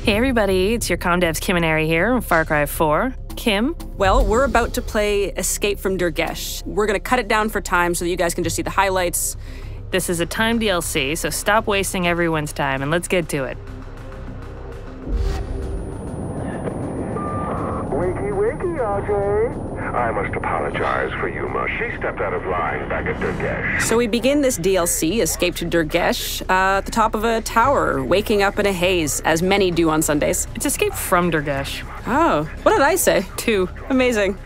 Hey everybody, it's your ComDev's Kim and Ari here from Far Cry 4. Kim? Well, we're about to play Escape from Durgesh. We're going to cut it down for time so that you guys can just see the highlights. This is a time DLC, so stop wasting everyone's time and let's get to it. Wakey, wakey, Ajay. I must apologize for Yuma. She stepped out of line back at Durgesh. So we begin this DLC, Escape to Durgesh, at the top of a tower, waking up in a haze, as many do on Sundays. It's Escape from Durgesh. Oh, what did I say? 2. Amazing.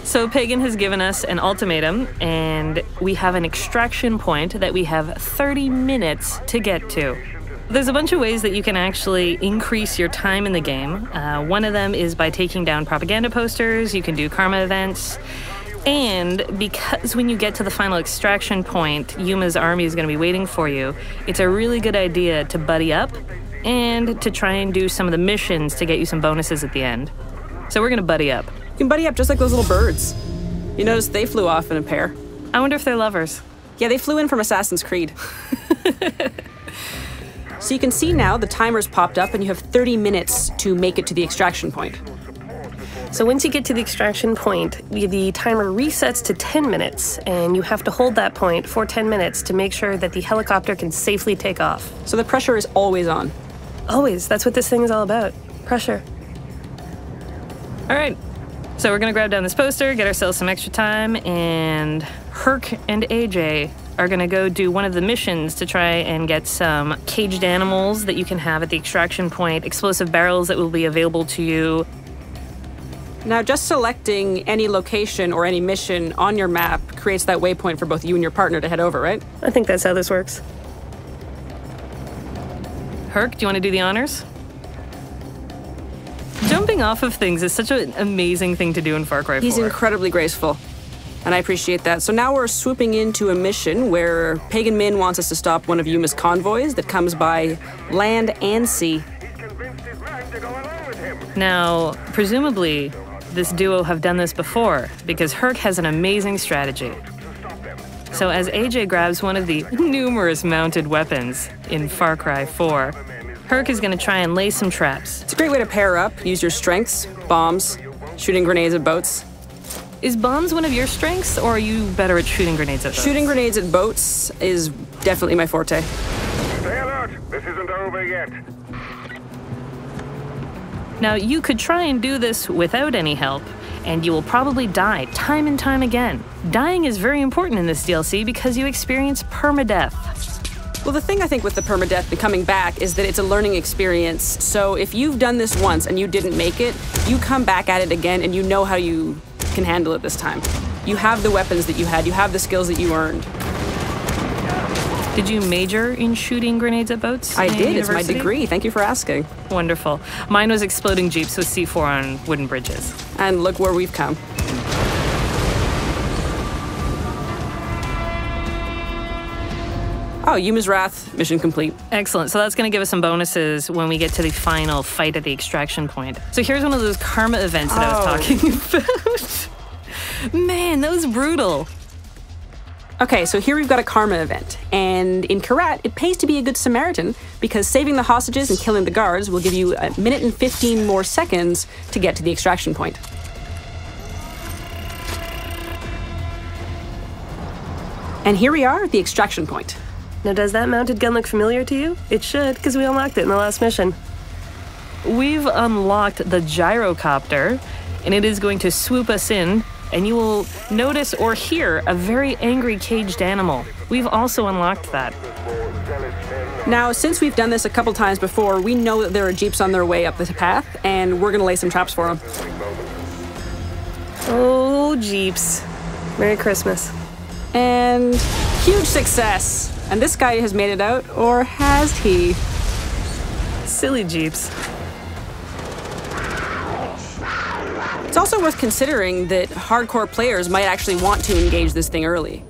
So Pagan has given us an ultimatum, and we have an extraction point that we have 30 minutes to get to. There's a bunch of ways that you can actually increase your time in the game. One of them is by taking down propaganda posters. You can do karma events. And because when you get to the final extraction point, Yuma's army is going to be waiting for you, it's a really good idea to buddy up and to try and do some of the missions to get you some bonuses at the end. So we're going to buddy up. You can buddy up just like those little birds. You notice they flew off in a pair. I wonder if they're lovers. Yeah, they flew in from Assassin's Creed. So you can see now the timer's popped up and you have 30 minutes to make it to the extraction point. So once you get to the extraction point, the timer resets to 10 minutes, and you have to hold that point for 10 minutes to make sure that the helicopter can safely take off. So the pressure is always on. Always. That's what this thing is all about. Pressure. All right. So we're going to grab down this poster, get ourselves some extra time, and Hurk and AJ are going to go do one of the missions to try and get some caged animals that you can have at the extraction point, explosive barrels that will be available to you. Now, just selecting any location or any mission on your map creates that waypoint for both you and your partner to head over, right? I think that's how this works. Hurk, do you want to do the honors? Jumping off of things is such an amazing thing to do in Far Cry 4. He's incredibly graceful, and I appreciate that. So now we're swooping into a mission where Pagan Min wants us to stop one of Yuma's convoys that comes by land and sea. Now, presumably, this duo have done this before, because Hurk has an amazing strategy. So as AJ grabs one of the numerous mounted weapons in Far Cry 4, Hurk is going to try and lay some traps. It's a great way to pair up, use your strengths, bombs, shooting grenades at boats. Is bombs one of your strengths, or are you better at shooting grenades at boats? Shooting grenades at boats is definitely my forte. Stay alert! This isn't over yet. Now, you could try and do this without any help, and you will probably die time and time again. Dying is very important in this DLC because you experience permadeath. Well, the thing I think with the permadeath and coming back is that it's a learning experience. So if you've done this once and you didn't make it, you come back at it again and you know how you can handle it this time. You have the weapons that you had, you have the skills that you earned. Did you major in shooting grenades at boats? I did, university? It's my degree, thank you for asking. Wonderful. Mine was exploding jeeps with C4 on wooden bridges. And look where we've come. Oh, Yuma's Wrath, mission complete. Excellent. So that's going to give us some bonuses when we get to the final fight at the extraction point. So here's one of those karma events that I was talking about. Man, that was brutal. Okay, so here we've got a karma event. And in Kyrat, it pays to be a good Samaritan because saving the hostages and killing the guards will give you 1 minute and 15 more seconds to get to the extraction point. And here we are at the extraction point. Now, does that mounted gun look familiar to you? It should, because we unlocked it in the last mission. We've unlocked the gyrocopter, and it is going to swoop us in, and you will notice or hear a very angry caged animal. We've also unlocked that. Now, since we've done this a couple times before, we know that there are jeeps on their way up the path, and we're going to lay some traps for them. Oh, jeeps. Merry Christmas. And huge success. And this guy has made it out, or has he? Silly jeeps. It's also worth considering that hardcore players might actually want to engage this thing early.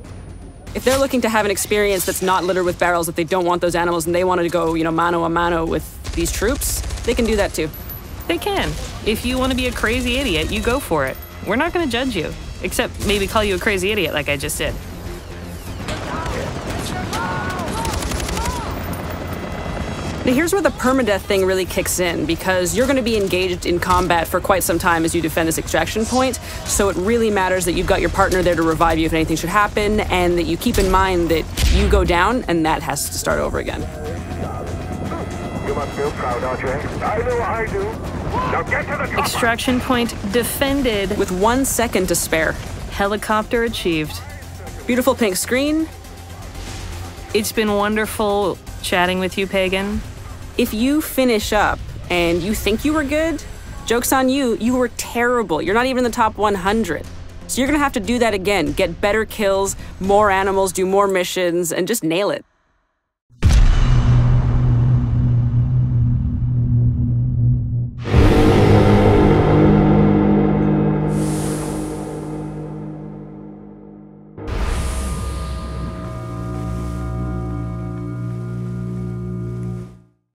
If they're looking to have an experience that's not littered with barrels, if they don't want those animals and they want to go, mano a mano with these troops, they can do that too. They can. If you want to be a crazy idiot, you go for it. We're not going to judge you, except maybe call you a crazy idiot like I just did. Now here's where the permadeath thing really kicks in, because you're going to be engaged in combat for quite some time as you defend this extraction point, so it really matters that you've got your partner there to revive you if anything should happen, and that you keep in mind that you go down and that has to start over again. You must feel proud, Ajay. I know I do. Now get to the chopper. Extraction point defended. With 1 second to spare. Helicopter achieved. Beautiful pink screen. It's been wonderful chatting with you, Pagan. If you finish up and you think you were good, joke's on you, you were terrible. You're not even in the top 100. So you're gonna have to do that again. Get better kills, more animals, do more missions, and just nail it.